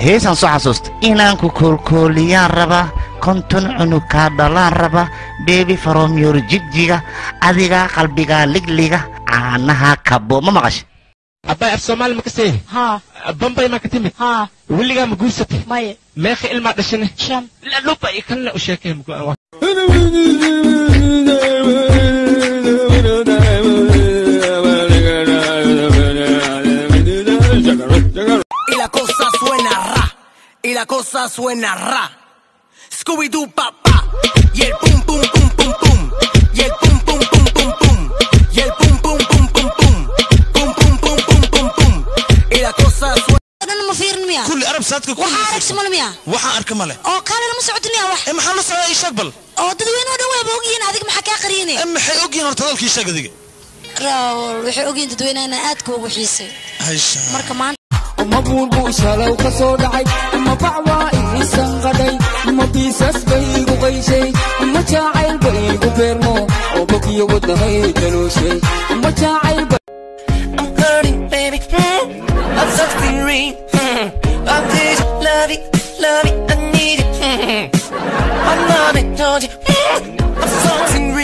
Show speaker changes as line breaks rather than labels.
heesan soo xasuusta inaan ku koolkooliyaan raba konton cunug kaa dhalaan raba beebi from your jigjiga adiga qalbiga ligliga caanaha kabo ma maqashay
أبا الصومال مكسيه
ها
بمبي ما كتمت
ها
واللي قام قوستي
ماي
ماخي إلما دشنه
شام
لا لو بقى يكلنا وشاكي
Y la cosa suena ra, y la cosa suena ra. Scooby-Doo papá, y el pum pum pum pum pum, y el pum pum pum pum pum, y el pum pum pum pum pum, pum pum pum pum pum pum. Y la cosa suena.
أنا ما فيرن مياه.
كل عرب ساتك كل.
وحارك سمال مياه.
وحا أركمله.
أو كان أنا مسعود مياه وح.
إما حنا سعى يشقبل.
أو تدوين وده بوجين هذيك محكي قريني.
إما حيوجين ارتضل كي شق ذيك.
راول وحيوجين تدوين أنا أتكو وحيسي.
هايش.
مركمان.
ما بقول شلو كسود عي ما بعوائي سنغدي ما بيسس بيجو غيشي ما جاعل بيجو بيرمو أو بكي ودهي تلوشي ما جاعل
I'm hurting, baby. I'm sucking ring. I need you, love it, I need it. I'm not told you. I'm sucking ring.